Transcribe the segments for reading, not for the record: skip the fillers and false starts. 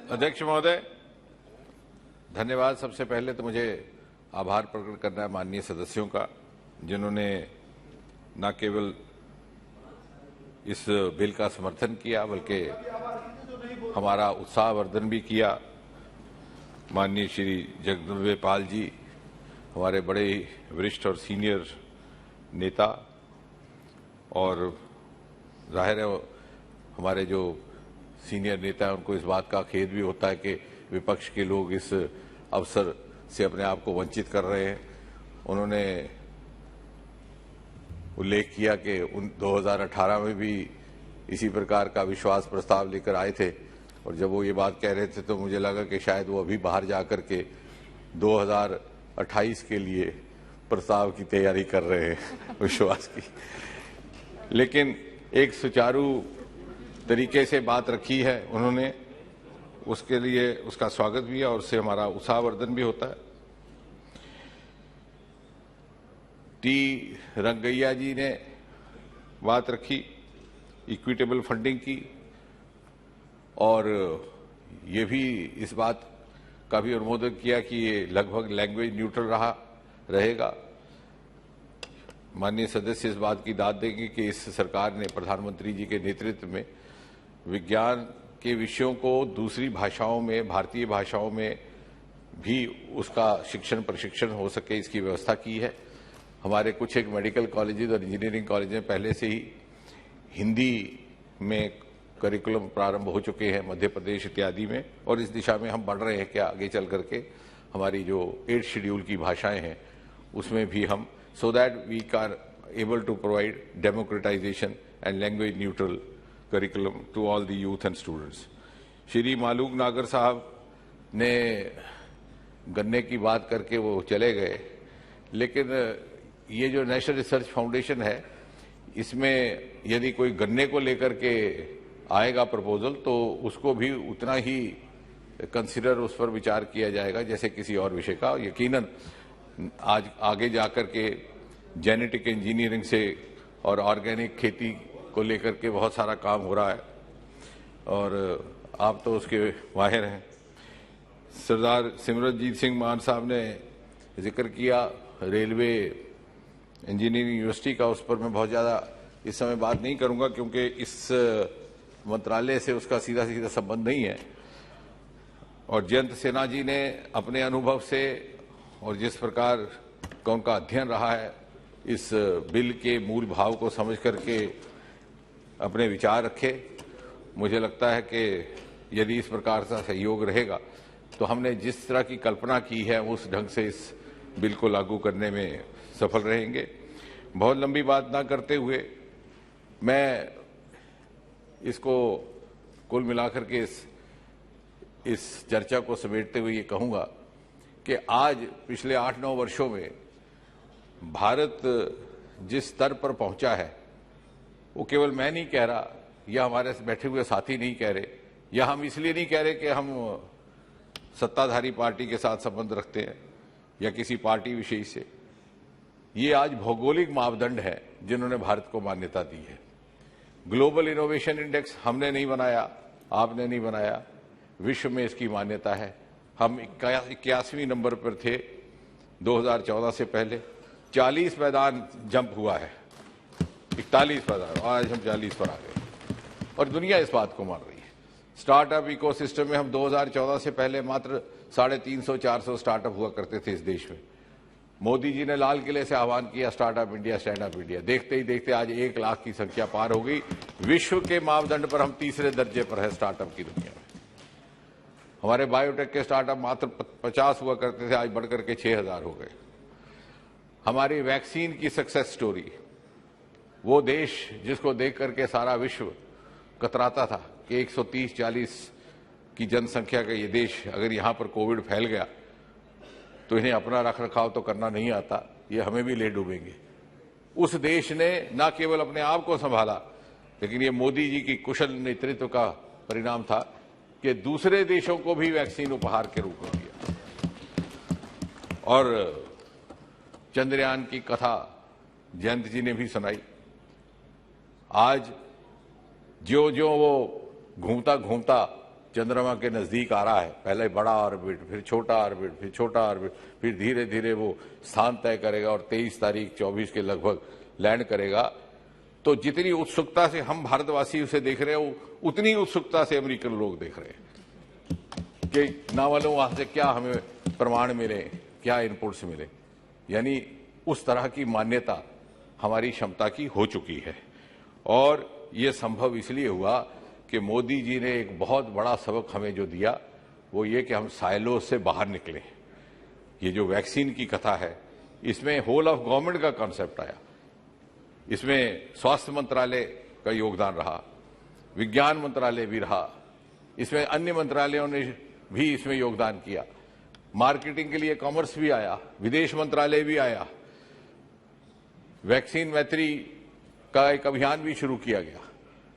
अध्यक्ष महोदय, धन्यवाद। सबसे पहले तो मुझे आभार प्रकट करना है माननीय सदस्यों का, जिन्होंने न केवल इस बिल का समर्थन किया बल्कि हमारा उत्साहवर्धन भी किया। माननीय श्री जगदम्बे पाल जी, हमारे बड़े वरिष्ठ और सीनियर नेता, और जाहिर है हमारे जो सीनियर नेता हैं उनको इस बात का खेद भी होता है कि विपक्ष के लोग इस अवसर से अपने आप को वंचित कर रहे हैं। उन्होंने उल्लेख किया कि 2018 में भी इसी प्रकार का विश्वास प्रस्ताव लेकर आए थे, और जब वो ये बात कह रहे थे तो मुझे लगा कि शायद वो अभी बाहर जाकर के 2028 के लिए प्रस्ताव की तैयारी कर रहे हैं विश्वास की। लेकिन एक सुचारू तरीके से बात रखी है उन्होंने, उसके लिए उसका स्वागत भी है और उससे हमारा उत्साहवर्धन भी होता है। टी रंगैया जी ने बात रखी इक्विटेबल फंडिंग की, और ये भी इस बात का भी अनुमोदन किया कि ये लगभग लैंग्वेज न्यूट्रल रहेगा। माननीय सदस्य इस बात की दाद देंगे कि इस सरकार ने प्रधानमंत्री जी के नेतृत्व में विज्ञान के विषयों को दूसरी भाषाओं में, भारतीय भाषाओं में भी उसका शिक्षण प्रशिक्षण हो सके, इसकी व्यवस्था की है। हमारे कुछ एक मेडिकल कॉलेजेस और इंजीनियरिंग कॉलेज में पहले से ही हिंदी में करिकुलम प्रारंभ हो चुके हैं, मध्य प्रदेश इत्यादि में, और इस दिशा में हम बढ़ रहे हैं कि आगे चल करके हमारी जो 8th शेड्यूल की भाषाएं हैं उसमें भी हम, so that we are able to provide democratization and language neutral curriculum to all the youth and students. Shri मालूक नागर साहब ने गन्ने की बात करके वो चले गए, लेकिन ये जो नेशनल रिसर्च फाउंडेशन है, इसमें यदि कोई गन्ने को लेकर के आएगा प्रपोजल तो उसको भी उतना ही कंसिडर, उस पर विचार किया जाएगा जैसे किसी और विषय का। यकीनन आज आगे जाकर के जेनेटिक इंजीनियरिंग से और ऑर्गेनिक खेती को लेकर के बहुत सारा काम हो रहा है, और आप तो उसके माहिर हैं। सरदार सिमरनजीत सिंह मान साहब ने जिक्र किया रेलवे इंजीनियरिंग यूनिवर्सिटी का, उस पर मैं बहुत ज़्यादा इस समय बात नहीं करूंगा क्योंकि इस मंत्रालय से उसका सीधा सीधा संबंध नहीं है। और जयंत सिन्हा जी ने अपने अनुभव से और जिस प्रकार का उनका अध्ययन रहा है, इस बिल के मूल भाव को समझ करके अपने विचार रखे। मुझे लगता है कि यदि इस प्रकार का सहयोग रहेगा तो हमने जिस तरह की कल्पना की है उस ढंग से इस बिल को लागू करने में सफल रहेंगे। बहुत लंबी बात ना करते हुए मैं इसको कुल मिलाकर के इस चर्चा को समेटते हुए ये कहूंगा कि आज पिछले 8-9 वर्षों में भारत जिस स्तर पर पहुंचा है वो केवल मैं नहीं कह रहा, या हमारे बैठे हुए साथी नहीं कह रहे, या हम इसलिए नहीं कह रहे कि हम सत्ताधारी पार्टी के साथ संबंध रखते हैं या किसी पार्टी विशेष से। ये आज भौगोलिक मापदंड है जिन्होंने भारत को मान्यता दी है। ग्लोबल इनोवेशन इंडेक्स हमने नहीं बनाया, आपने नहीं बनाया, विश्व में इसकी मान्यता है। हम 81वें नंबर पर थे 2014 से पहले। 40 मैदान जंप हुआ है, 41 मैदान, आज हम 40 पर आ गए, और दुनिया इस बात को मान रही है। स्टार्टअप इकोसिस्टम में हम 2014 से पहले मात्र 350-400 स्टार्टअप हुआ करते थे इस देश में। मोदी जी ने लाल किले से आह्वान किया startup India, stand up India, देखते ही देखते आज 1 लाख की संख्या पार हो गई। विश्व के मापदंड पर हम 3रे दर्जे पर है स्टार्टअप की दुनिया में। हमारे बायोटेक के स्टार्टअप मात्र 50 हुआ करते थे, आज बढ़कर के 6000 हो गए। हमारी वैक्सीन की सक्सेस स्टोरी, वो देश जिसको देख करके सारा विश्व कतराता था कि 130-140 की जनसंख्या का ये देश, अगर यहां पर कोविड फैल गया तो इन्हें अपना रख रखाव तो करना नहीं आता, ये हमें भी ले डूबेंगे। उस देश ने न केवल अपने आप को संभाला, लेकिन ये मोदी जी की कुशल नेतृत्व का परिणाम था कि दूसरे देशों को भी वैक्सीन उपहार के रूप में दिया। और चंद्रयान की कथा जयंत जी ने भी सुनाई। आज ज्यो ज्यो वो घूमता घूमता चंद्रमा के नजदीक आ रहा है, पहले बड़ा ऑर्बिट, फिर छोटा ऑर्बिट, फिर छोटा ऑर्बिट, फिर धीरे धीरे वो स्थान तय करेगा और 23 तारीख 24 के लगभग लैंड करेगा, तो जितनी उत्सुकता से हम भारतवासी उसे देख रहे हैं, उतनी उत्सुकता से अमेरिकन लोग देख रहे हैं कि ना मालूम वहां से क्या हमें प्रमाण मिले, क्या इनपुट्स मिले। यानी उस तरह की मान्यता हमारी क्षमता की हो चुकी है। और ये संभव इसलिए हुआ कि मोदी जी ने एक बहुत बड़ा सबक हमें जो दिया वो ये कि हम साइलो से बाहर निकले। ये जो वैक्सीन की कथा है, इसमें होल ऑफ गवर्नमेंट का कॉन्सेप्ट आया, इसमें स्वास्थ्य मंत्रालय का योगदान रहा, विज्ञान मंत्रालय भी रहा, इसमें अन्य मंत्रालयों ने भी इसमें योगदान किया, मार्केटिंग के लिए कॉमर्स भी आया, विदेश मंत्रालय भी आया, वैक्सीन मैत्री का एक अभियान भी शुरू किया गया।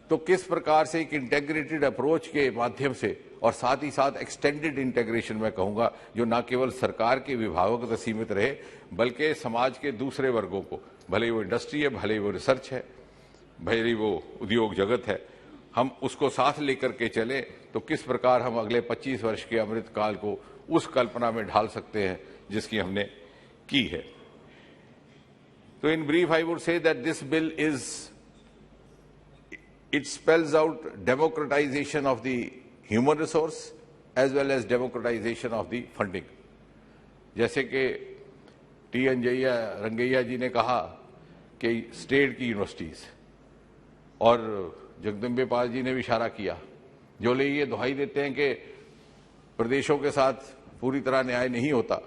तो किस प्रकार से एक इंटेग्रेटेड अप्रोच के माध्यम से और साथ ही साथ एक्सटेंडेड इंटेग्रेशन में कहूंगा, जो न केवल सरकार के विभागों तक सीमित रहे बल्कि समाज के दूसरे वर्गों को, भले वो इंडस्ट्री है, भले वो रिसर्च है, भले वो उद्योग जगत है, हम उसको साथ लेकर के चले तो किस प्रकार हम अगले 25 वर्ष के अमृत काल को उस कल्पना में ढाल सकते हैं जिसकी हमने की है। So in brief, I would say that this bill it spells out democratization of the human resource as well as democratization of the funding. जैसे कि टी रंगैया जी ने कहा कि स्टेट की यूनिवर्सिटीज, और जगदम्बे पाल जी ने भी इशारा किया, जो लोग ये दुहाई देते हैं कि प्रदेशों के साथ पूरी तरह न्याय नहीं होता,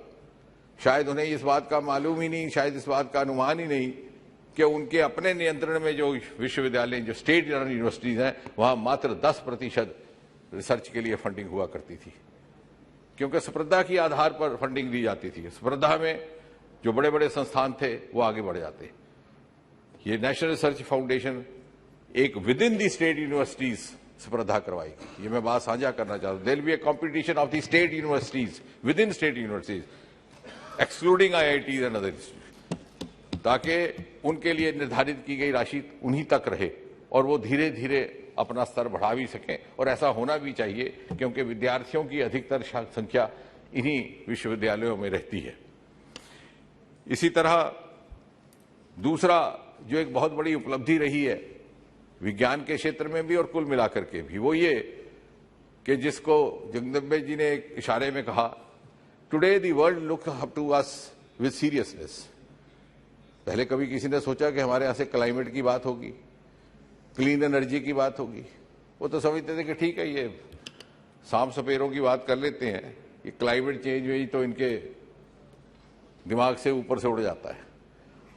शायद उन्हें इस बात का मालूम ही नहीं, शायद इस बात का अनुमान ही नहीं कि उनके अपने नियंत्रण में जो विश्वविद्यालय, जो स्टेट रन यूनिवर्सिटीज हैं, वहां मात्र 10% रिसर्च के लिए फंडिंग हुआ करती थी, क्योंकि स्पर्धा के आधार पर फंडिंग दी जाती थी। स्पर्धा में जो बड़े बड़े संस्थान थे वो आगे बढ़ जाते। ये नेशनल रिसर्च फाउंडेशन एक within the state universities स्पर्धा करवाएगी। ये मैं बात साझा करना चाहता हूं। There will be a competition of the state universities within state universities excluding IITs and other institute, ताकि उनके लिए निर्धारित की गई राशि उन्हीं तक रहे और वो धीरे धीरे अपना स्तर बढ़ा भी सकें। और ऐसा होना भी चाहिए, क्योंकि विद्यार्थियों की अधिकतर संख्या इन्हीं विश्वविद्यालयों में रहती है। इसी तरह दूसरा जो एक बहुत बड़ी उपलब्धि रही है विज्ञान के क्षेत्र में भी और कुल मिलाकर के भी, वो ये कि जिसको जगदम्बे जी ने एक इशारे में कहा, today the world looks up to us with seriousness. पहले कभी किसी ने सोचा कि हमारे यहां से क्लाइमेट की बात होगी, क्लीन एनर्जी की बात होगी? वो तो समझते थे कि ठीक है, ये सांप सपेरों की बात कर लेते हैं, ये क्लाइमेट चेंज हुई तो इनके दिमाग से ऊपर से उड़ जाता है।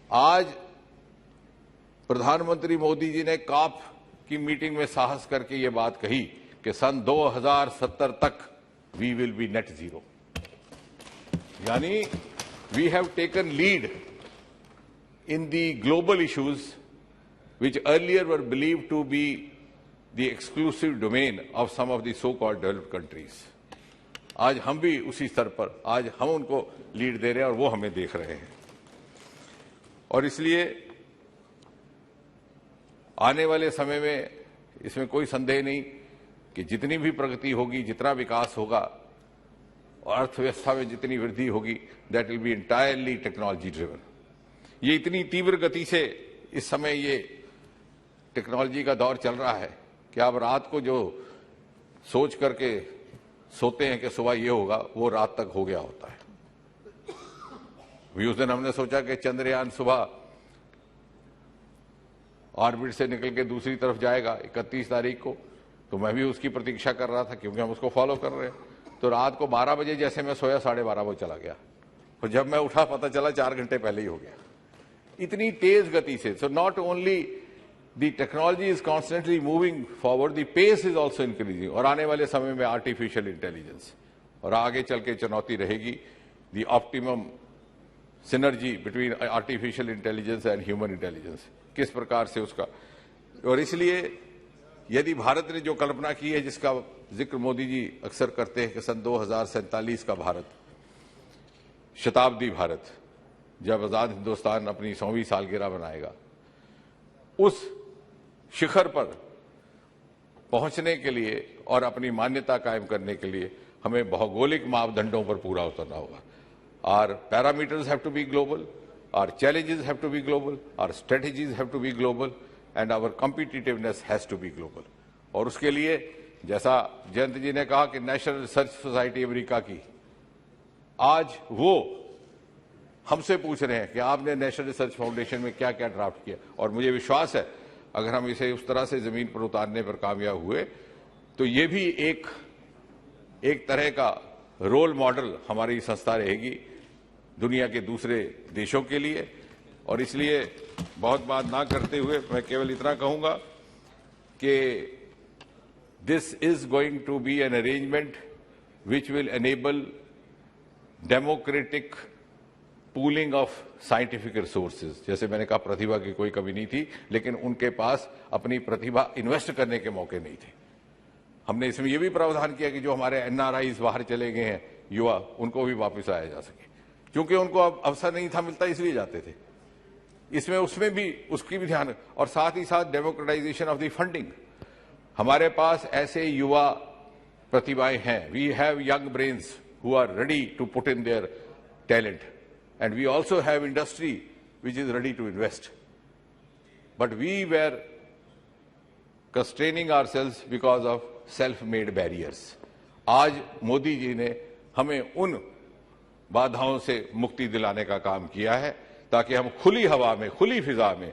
आज प्रधानमंत्री मोदी जी ने कॉप की मीटिंग में साहस करके ये बात कही कि सन 2070 तक we will be net zero. यानी we have taken lead in the global issues which earlier were believed to be the exclusive domain of some of the so-called developed countries. आज हम भी उसी स्तर पर, आज हम उनको लीड दे रहे हैं और वो हमें देख रहे हैं। और इसलिए आने वाले समय में इसमें कोई संदेह नहीं कि जितनी भी प्रगति होगी, जितना विकास होगा और अर्थव्यवस्था में जितनी वृद्धि होगी, that will be entirely technology driven. ये इतनी तीव्र गति से इस समय ये टेक्नोलॉजी का दौर चल रहा है कि आप रात को जो सोच करके सोते हैं कि सुबह ये होगा, वो रात तक हो गया होता है। भी उस दिन हमने सोचा कि चंद्रयान सुबह ऑर्बिट से निकल के दूसरी तरफ जाएगा 31 तारीख को, तो मैं भी उसकी प्रतीक्षा कर रहा था क्योंकि हम उसको फॉलो कर रहे हैं। तो रात को 12 बजे जैसे मैं सोया, 12:30 बजे चला गया, और जब मैं उठा पता चला 4 घंटे पहले ही हो गया। इतनी तेज गति से। So not only the technology is constantly moving forward, the pace is also increasing। और आने वाले समय में आर्टिफिशियल इंटेलिजेंस, और आगे चल के चुनौती रहेगी the optimum synergy between artificial intelligence and human intelligence, किस प्रकार से उसका। और इसलिए यदि भारत ने जो कल्पना की है, जिसका जिक्र मोदी जी अक्सर करते हैं कि सन 2047 का भारत, शताब्दी भारत, जब आजाद हिंदुस्तान अपनी 100वीं सालगिरह मनाएगा, उस शिखर पर पहुंचने के लिए और अपनी मान्यता कायम करने के लिए हमें भौगोलिक मापदंडों पर पूरा उतरना होगा। Our parameters have to be global, our challenges have to be global, our strategies have to be global, and our competitiveness has to be global. और उसके लिए जैसा जयंत जी ने कहा कि नेशनल रिसर्च सोसाइटी अमेरिका की आज वो हमसे पूछ रहे हैं कि आपने नेशनल रिसर्च फाउंडेशन में क्या क्या ड्राफ्ट किया, और मुझे विश्वास है अगर हम इसे उस तरह से जमीन पर उतारने पर कामयाब हुए तो ये भी एक तरह का रोल मॉडल हमारी संस्था रहेगी दुनिया के दूसरे देशों के लिए। और इसलिए बहुत बात ना करते हुए मैं केवल इतना कहूंगा कि this is going to be an arrangement which will enable democratic pooling of scientific resources. जैसे मैंने कहा, प्रतिभा की कोई कमी नहीं थी, लेकिन उनके पास अपनी प्रतिभा इन्वेस्ट करने के मौके नहीं थे। हमने इसमें यह भी प्रावधान किया कि जो हमारे एनआरआईज बाहर चले गए हैं युवा, उनको भी वापस आया जा सके, क्योंकि उनको अब अवसर नहीं था मिलता इसलिए जाते थे। इसमें उसमें भी उसकी भी ध्यान, और साथ ही साथ डेमोक्रेटाइजेशन ऑफ द फंडिंग। हमारे पास ऐसे युवा प्रतिभाएं हैं, we have young brains who are ready to put in their talent, and we also have industry which is ready to invest, but we were constraining ourselves because of self-made barriers. आज मोदी जी ने हमें उन बाधाओं से मुक्ति दिलाने का काम किया है ताकि हम खुली हवा में, खुली फिजा में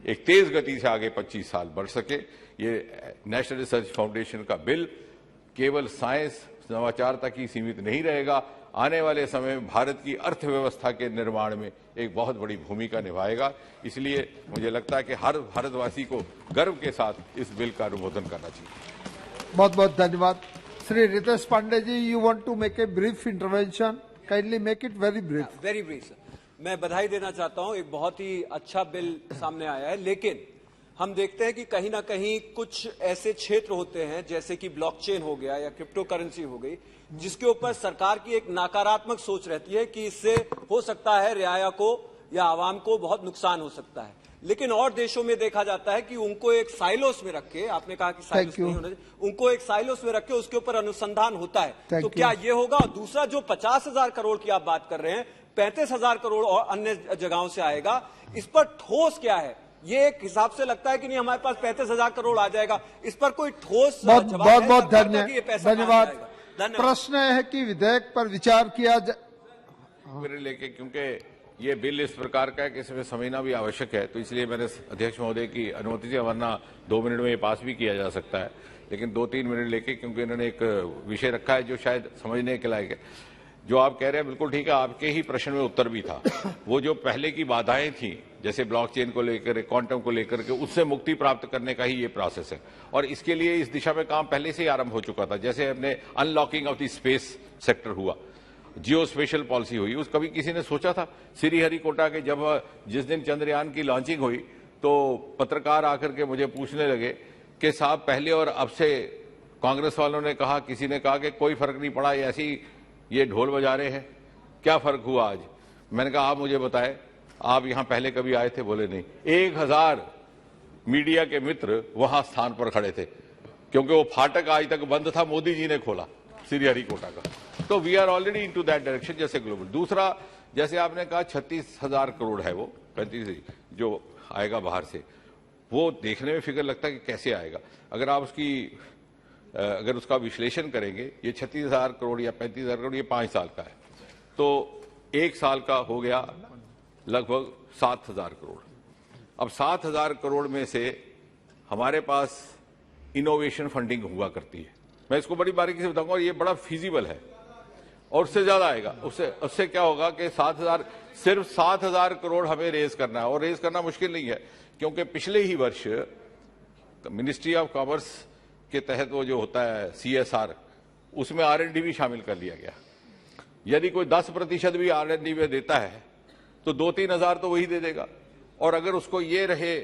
एक तेज गति से आगे 25 साल बढ़ सके। ये नेशनल रिसर्च फाउंडेशन का बिल केवल साइंस नवाचार तक ही सीमित नहीं रहेगा, आने वाले समय में भारत की अर्थव्यवस्था के निर्माण में एक बहुत बड़ी भूमिका निभाएगा। इसलिए मुझे लगता है कि हर भारतवासी को गर्व के साथ इस बिल का अनुमोदन करना चाहिए। बहुत बहुत धन्यवाद। Shri Ritesh Pandey ji, you want to make a brief intervention, kindly make it very brief. Very brief sir. मैं बधाई देना चाहता हूं, एक बहुत ही अच्छा बिल सामने आया है, लेकिन हम देखते हैं कि कहीं ना कहीं कुछ ऐसे क्षेत्र होते हैं जैसे कि ब्लॉकचेन हो गया या क्रिप्टो करेंसी हो गई, जिसके ऊपर सरकार की एक नकारात्मक सोच रहती है कि इससे हो सकता है रियाया को या आवाम को बहुत नुकसान हो सकता है। लेकिन और देशों में देखा जाता है कि उनको एक साइलोस में रख के, आपने कहा कि साइलोस नहीं होना चाहिए, उनको एक साइलोस में रख के उसके ऊपर अनुसंधान होता है। तो क्या ये होगा? और दूसरा, जो 50,000 करोड़ की आप बात कर रहे हैं, 35,000 करोड़ और अन्य जगहों से आएगा, इस पर ठोस क्या है? ये एक हिसाब से लगता है कि नहीं हमारे पास 35,000 करोड़ आ जाएगा, इस पर कोई ठोस बहुत धन्यवाद। प्रश्न है कि विधेयक पर विचार किया लेके, क्योंकि ये बिल इस प्रकार का है कि इसमें समझना भी आवश्यक है, तो इसलिए मैंने अध्यक्ष महोदय की अनुमति से, वरना 2 मिनट में ये पास भी किया जा सकता है, लेकिन 2-3 मिनट लेके, क्योंकि इन्होंने एक विषय रखा है जो शायद समझने के लायक है। जो आप कह रहे हैं बिल्कुल ठीक है, आपके ही प्रश्न में उत्तर भी था। वो जो पहले की बाधाएं थी, जैसे ब्लॉकचेन को लेकर, क्वांटम को लेकर के, उससे मुक्ति प्राप्त करने का ही ये प्रोसेस है, और इसके लिए इस दिशा में काम पहले से ही आरंभ हो चुका था। जैसे हमने unlocking of the space sector हुआ, जियो स्पेशल पॉलिसी हुई, उस कभी किसी ने सोचा था? श्रीहरिकोटा के जब जिस दिन चंद्रयान की लॉन्चिंग हुई तो पत्रकार आकर के मुझे पूछने लगे कि साहब पहले और अब से कांग्रेस वालों ने कहा, किसी ने कहा कि कोई फर्क नहीं पड़ा, ऐसे ही ये ढोल बजा रहे हैं, क्या फर्क हुआ आज? मैंने कहा आप मुझे बताएं, आप यहां पहले कभी आए थे? बोले नहीं। 1000 मीडिया के मित्र वहां स्थान पर खड़े थे, क्योंकि वो फाटक आज तक बंद था, मोदी जी ने खोला श्रीहरिकोटा का। तो we are already into that direction, जैसे ग्लोबल। दूसरा, जैसे आपने कहा 36,000 करोड़ है, वो 35 जो आएगा बाहर से, वो देखने में फिगर लगता है कि कैसे आएगा। अगर आप अगर उसका विश्लेषण करेंगे, ये 36,000 करोड़ या 35,000 करोड़ ये 5 साल का है, तो 1 साल का हो गया लगभग 7,000 करोड़। अब 7,000 करोड़ में से हमारे पास इनोवेशन फंडिंग हुआ करती है, मैं इसको बड़ी बारीकी से बताऊंगा, और ये बड़ा फिजिबल है, और उससे ज्यादा आएगा। उससे क्या होगा कि सिर्फ 7,000 करोड़ हमें रेज करना है, और रेज करना मुश्किल नहीं है, क्योंकि पिछले ही वर्ष मिनिस्ट्री ऑफ कॉमर्स के तहत वो जो होता है CSR, उसमें R&D भी शामिल कर लिया गया। यदि कोई 10% भी R&D में देता है तो 2-3 हजार तो वही दे देगा, और अगर उसको ये रहे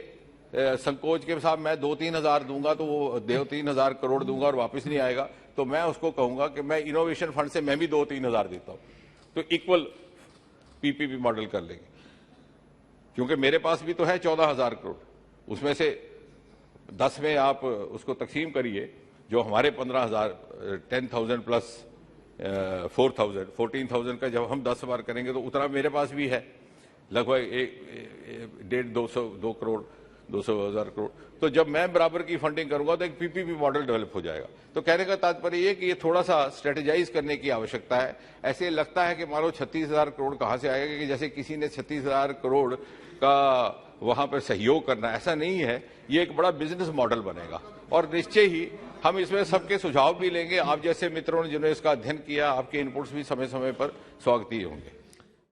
संकोच के साथ मैं 2-3 हजार दूंगा तो वो 2-3 हजार करोड़ दूंगा और वापस नहीं आएगा, तो मैं उसको कहूंगा कि मैं इनोवेशन फंड से मैं भी 2-3 हजार देता हूं, तो इक्वल PPP मॉडल कर लेंगे। क्योंकि मेरे पास भी तो है 14,000 करोड़, उसमें से 10 में आप उसको तकसीम करिए, जो हमारे 15,000 10,000 प्लस 4,000 14,000 का जब हम 10 बार करेंगे तो उतना मेरे पास भी है, लगभग 2 करोड़ 200,000 करोड़। तो जब मैं बराबर की फंडिंग करूंगा तो एक पीपीपी मॉडल डेवलप हो जाएगा। तो कहने का तात्पर्य ये कि ये थोड़ा सा स्ट्रेटेजाइज करने की आवश्यकता है। ऐसे लगता है कि मान लो 36,000 करोड़ कहां से आएगा, कि जैसे किसी ने 36,000 करोड़ का वहां पर सहयोग करना, ऐसा नहीं है। ये एक बड़ा बिजनेस मॉडल बनेगा और निश्चय ही हम इसमें सबके सुझाव भी लेंगे। आप जैसे मित्रों ने जिन्होंने इसका अध्ययन किया, आपके इनपुट्स भी समय समय पर स्वागत ही होंगे।